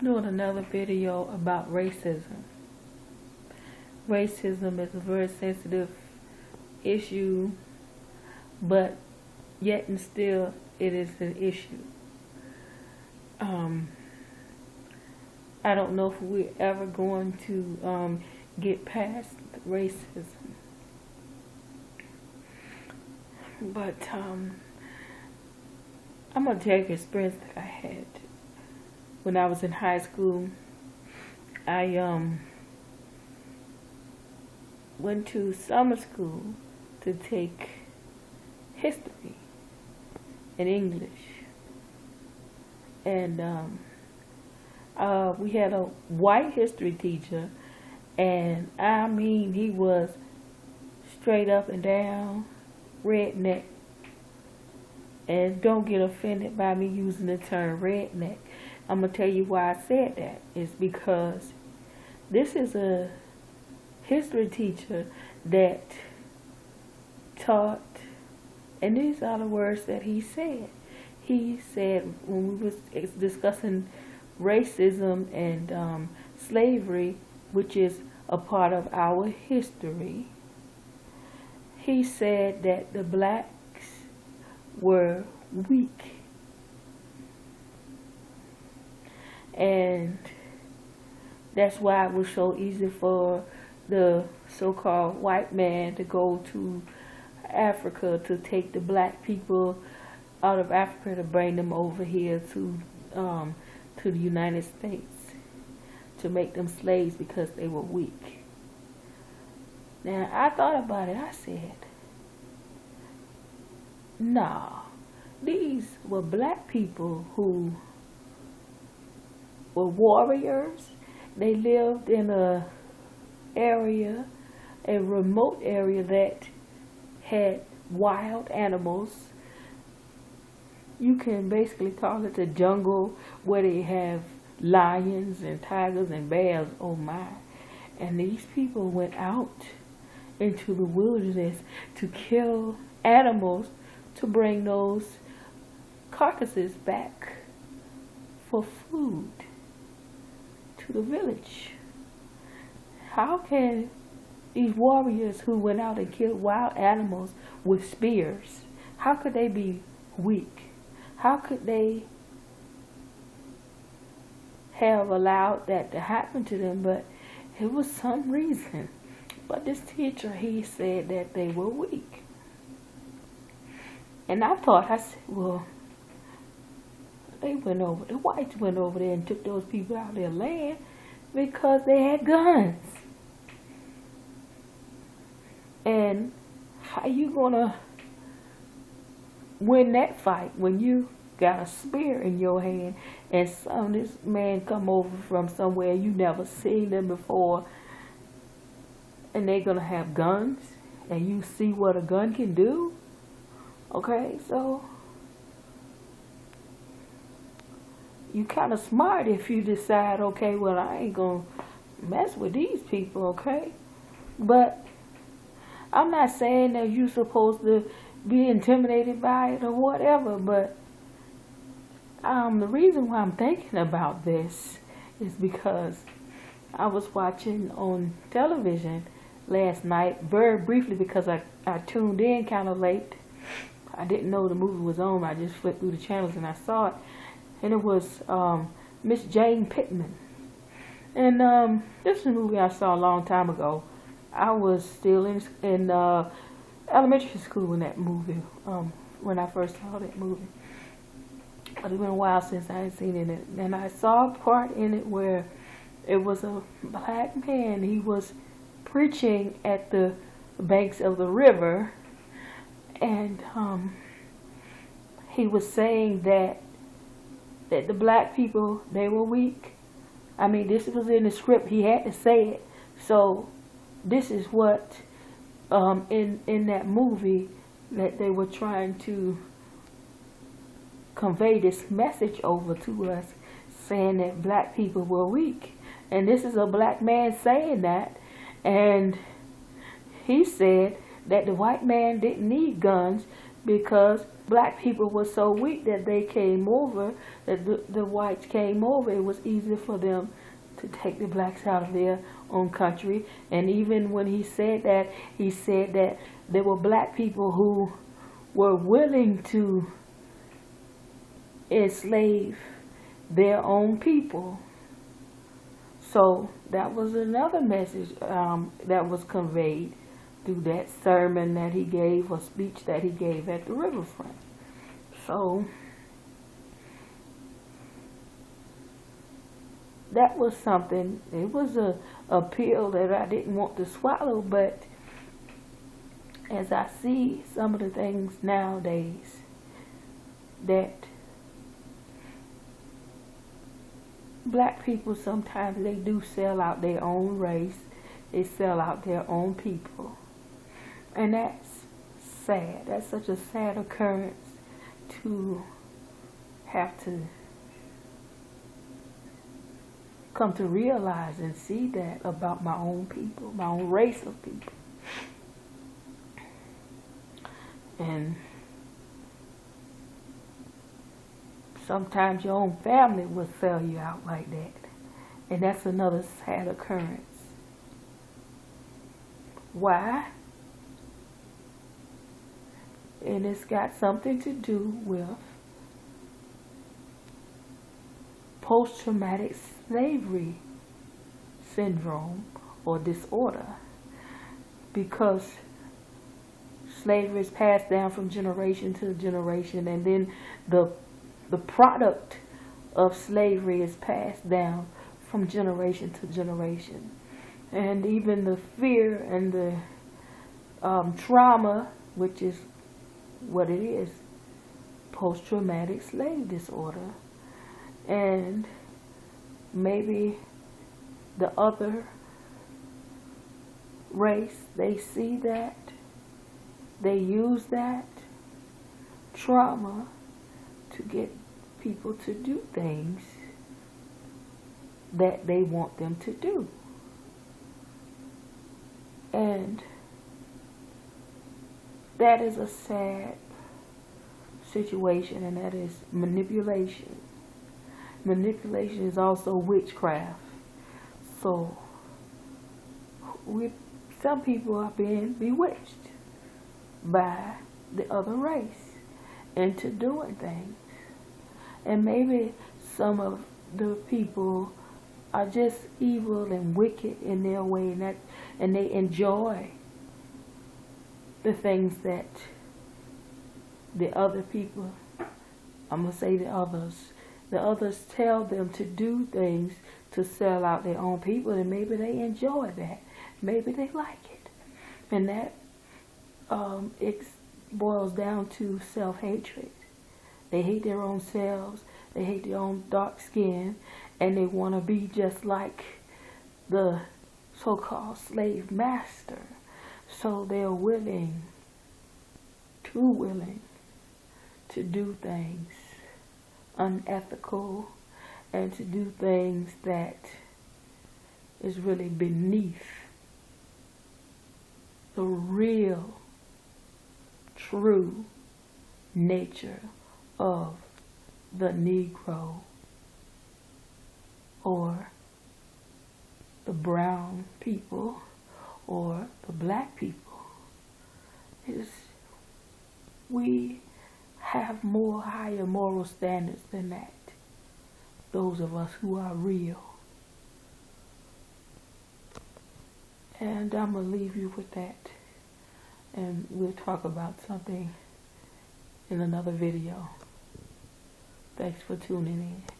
Doing another video about racism. Racism is a very sensitive issue, but yet and still it is an issue. I don't know if we're ever going to get past racism, but I'm going to tell you an experience that I had when I was in high school. I went to summer school to take history and English, and we had a white history teacher, and I mean, he was straight up and down redneck. And don't get offended by me using the term redneck. I'm going to tell you why I said that. It's because this is a history teacher that taught, and these are the words that he said. He said, when we was discussing racism and slavery, which is a part of our history, he said that the blacks were weak. And that's why it was so easy for the so-called white man to go to Africa to take the black people out of Africa to bring them over here to the United States to make them slaves because they were weak. Now I thought about it. I said, nah, these were black people who were warriors. They lived in a remote area that had wild animals. You can basically call it the jungle, where they have lions and tigers and bears. Oh my. And these people went out into the wilderness to kill animals to bring those carcasses back for food to the village. How can these warriors who went out and killed wild animals with spears, how could they be weak? How could they have allowed that to happen to them? But it was some reason. But this teacher, he said that they were weak. And I said, well, the whites went over there and took those people out of their land because they had guns. And how you gonna win that fight when you got a spear in your hand and this man come over from somewhere you never seen them before, and they're gonna have guns, and you see what a gun can do? Okay, so you kind of smart if you decide, okay, well, I ain't gonna mess with these people, okay? But I'm not saying that you're supposed to be intimidated by it or whatever, but the reason why I'm thinking about this is because I was watching on television last night, very briefly, because I tuned in kind of late. I didn't know the movie was on. I just flipped through the channels and I saw it. And it was Miss Jane Pittman. And this is a movie I saw a long time ago. I was still in elementary school when that movie, when I first saw that movie. But it's been a while since I had seen it. And I saw a part in it where it was a black man. He was preaching at the banks of the river. And he was saying that the black people, they were weak. I mean, this was in the script. He had to say it. So this is what in that movie that they were trying to convey this message over to us, saying that black people were weak. And this is a black man saying that. And he said that the white man didn't need guns because black people were so weak that they came over, that the whites came over. It was easy for them to take the blacks out of their own country. And even when he said that there were black people who were willing to enslave their own people. So that was another message that was conveyed through that sermon that he gave, or speech that he gave at the riverfront. So that was something. It was a pill that I didn't want to swallow, but as I see some of the things nowadays, that black people, sometimes they do sell out their own race. They sell out their own people. And that's sad. That's such a sad occurrence to have to come to realize and see that about my own people, my own race of people. And sometimes your own family will sell you out like that. And that's another sad occurrence. Why? And it's got something to do with post-traumatic slavery syndrome or disorder, because slavery is passed down from generation to generation, and then the product of slavery is passed down from generation to generation. And even the fear and the trauma, which is what it is, post-traumatic slave disorder. And maybe the other race, they see that, they use that trauma to get people to do things that they want them to do. And that is a sad situation, and that is manipulation. Manipulation is also witchcraft. So some people are being bewitched by the other race into doing things. And maybe some of the people are just evil and wicked in their way, and they enjoy the things that the other people, I'm going to say the others tell them to do, things to sell out their own people, and maybe they enjoy that. Maybe they like it. And that it boils down to self-hatred. They hate their own selves, they hate their own dark skin, and they want to be just like the so-called slave master. So they're too willing to do things unethical, and to do things that is really beneath the real, true nature of the Negro or the brown people or the black people. We have more higher moral standards than that. Those of us who are real. And I'm going to leave you with that. And we'll talk about something in another video. Thanks for tuning in.